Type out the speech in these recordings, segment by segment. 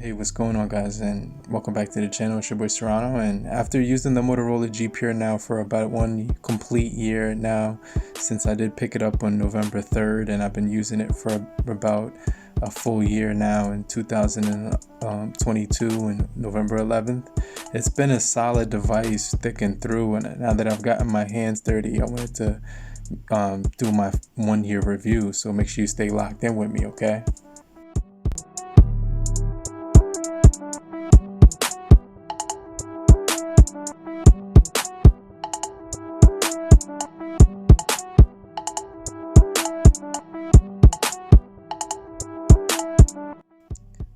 Hey, what's going on, guys, and welcome back to the channel. It's your boy Serrano, and after using the Motorola G Pure now for about one complete year now, since I did pick it up on November 3rd, and I've been using it for about a full year now in 2022 and November 11th. It's been a solid device thick and through, and now that I've gotten my hands dirty, I wanted to do my 1 year review, so make sure you stay locked in with me, okay?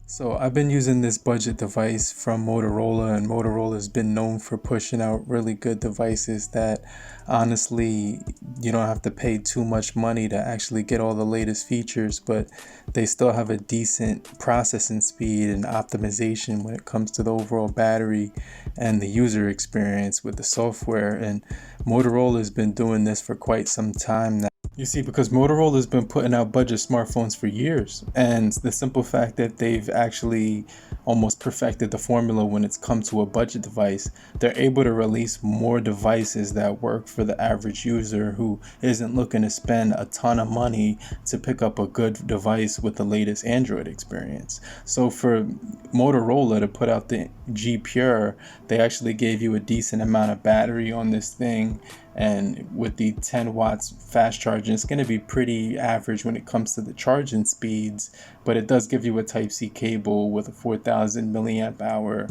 So I've been using this budget device from Motorola, and Motorola's been known for pushing out really good devices that honestly you don't have to pay too much money to actually get all the latest features, but they still have a decent processing speed and optimization when it comes to the overall battery and the user experience with the software. And Motorola's been doing this for quite some time now. You see, because Motorola's been putting out budget smartphones for years, and the simple fact that they've actually almost perfected the formula when it's come to a budget device, they're able to release more devices that work for the average user who isn't looking to spend a ton of money to pick up a good device with the latest Android experience. So for Motorola to put out the G Pure, they actually gave you a decent amount of battery on this thing, and with the 10 watts fast charging, it's going to be pretty average when it comes to the charging speeds, but it does give you a Type-C cable with a 4000 milliamp hour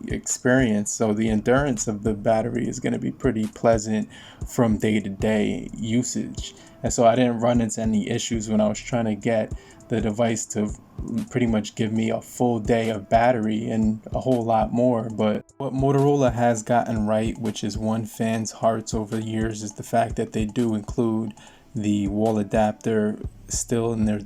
experience, so the endurance of the battery is going to be pretty pleasant from day-to-day usage. And so I didn't run into any issues when I was trying to get the device to pretty much give me a full day of battery and a whole lot more. But what Motorola has gotten right, which is won fans' hearts over the years, is the fact that they do include the wall adapter still in their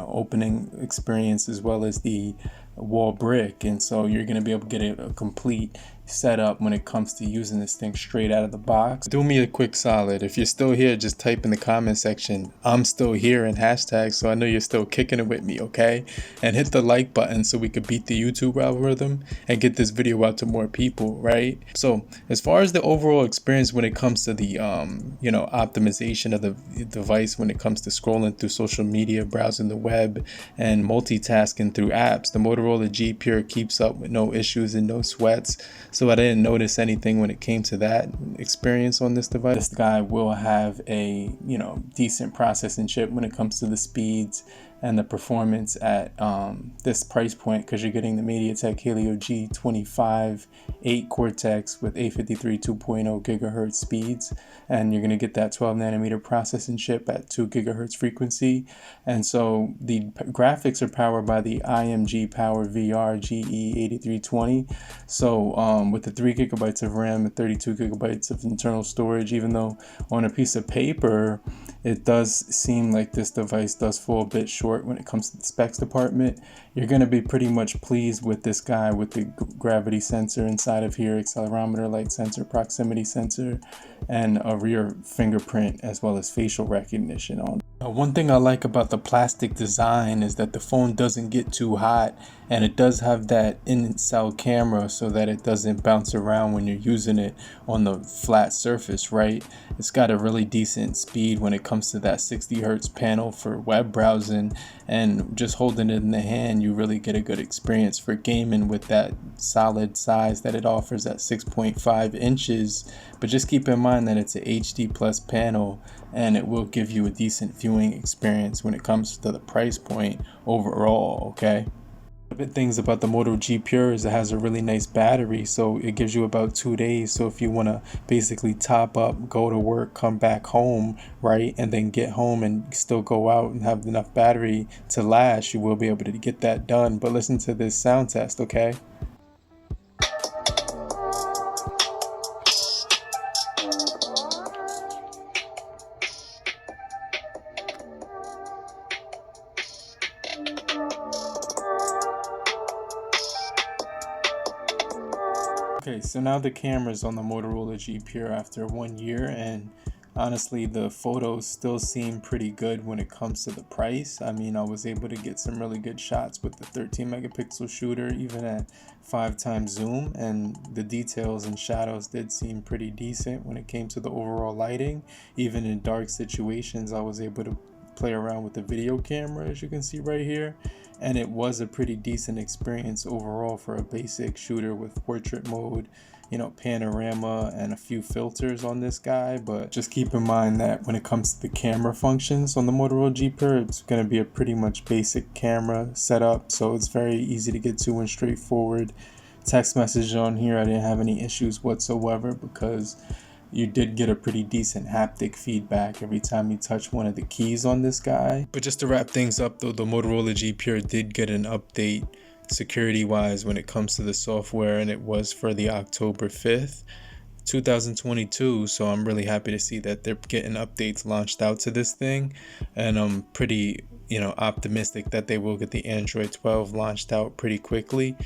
opening experience, as well as the wall brick. And so you're going to be able to get a complete setup when it comes to using this thing straight out of the box. Do me a quick solid, if you're still here, just type in the comment section "I'm still here" and hashtag, so I know you're still kicking it with me, okay? And hit the like button so we could beat the YouTube algorithm and get this video out to more people, right? So as far as the overall experience when it comes to the optimization of the device, when it comes to scrolling through social media, browsing the web, and multitasking through apps, the Motorola G Pure keeps up with no issues and no sweats. So I didn't notice anything when it came to that experience on this device. This guy will have a decent processing chip when it comes to the speeds and the performance at this price point, because you're getting the MediaTek Helio G25 8 Cortex with 853 2.0 gigahertz speeds, and you're going to get that 12 nanometer processing chip at 2 gigahertz frequency. And so the graphics are powered by the IMG Power VR GE8320. So with the 3 gigabytes of RAM and 32 gigabytes of internal storage, even though on a piece of paper it does seem like this device does fall a bit short when it comes to the specs department, you're going to be pretty much pleased with this guy with the gravity sensor inside of here, accelerometer, light sensor, proximity sensor, and a rear fingerprint as well as facial recognition on. One thing I like about the plastic design is that the phone doesn't get too hot, and it does have that in-cell camera so that it doesn't bounce around when you're using it on the flat surface, right? It's got a really decent speed when it comes to that 60 hertz panel for web browsing, and just holding it in the hand, you really get a good experience for gaming with that solid size that it offers at 6.5 inches. But just keep in mind that it's an HD plus panel, and it will give you a decent viewing experience when it comes to the price point overall, okay? The good things about the Moto G Pure is it has a really nice battery, so it gives you about 2 days. So if you want to basically top up, go to work, come back home, right, and then get home and still go out and have enough battery to last, you will be able to get that done. But listen to this sound test, okay? Okay, so now the camera's on the Motorola G Pure after 1 year, and Honestly, the photos still seem pretty good when it comes to the price. I mean, I was able to get some really good shots with the 13 megapixel shooter, even at 5 times zoom, and the details and shadows did seem pretty decent when it came to the overall lighting. Even in dark situations, I was able to play around with the video camera, as you can see right here, and it was a pretty decent experience overall for a basic shooter with portrait mode, panorama, and a few filters on this guy. But just keep in mind that when it comes to the camera functions on the Moto G Pure, it's going to be a pretty much basic camera setup, so it's very easy to get to and straightforward. Text message on here, I didn't have any issues whatsoever because you did get a pretty decent haptic feedback every time you touch one of the keys on this guy. But just to wrap things up though, the Motorola G Pure did get an update security wise when it comes to the software, and it was for the October 5th 2022. So I'm really happy to see that they're getting updates launched out to this thing, and I'm pretty optimistic that they will get the Android 12 launched out pretty quickly.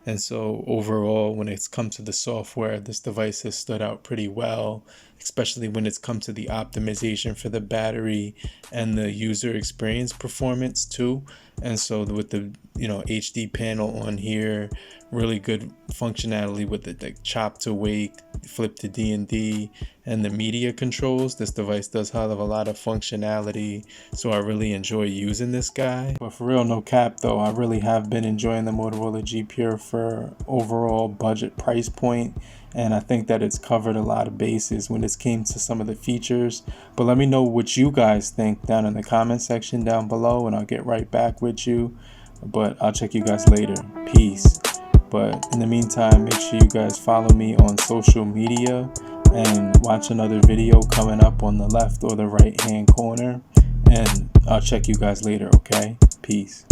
And so overall, when it's come to the software, this device has stood out pretty well, especially when it's come to the optimization for the battery and the user experience performance too. And so with the HD panel on here, really good functionality with the chop to wake, flip to D&D, and the media controls. This device does have a lot of functionality, so I really enjoy using this guy. But for real, no cap though, I really have been enjoying the Motorola G Pure for overall budget price point, and I think that it's covered a lot of bases when it came to some of the features. But let me know what you guys think down in the comment section down below, and I'll get right back with you. But I'll check you guys later. Peace. But in the meantime, make sure you guys follow me on social media and watch another video coming up on the left or the right hand corner. And I'll check you guys later, okay? Peace.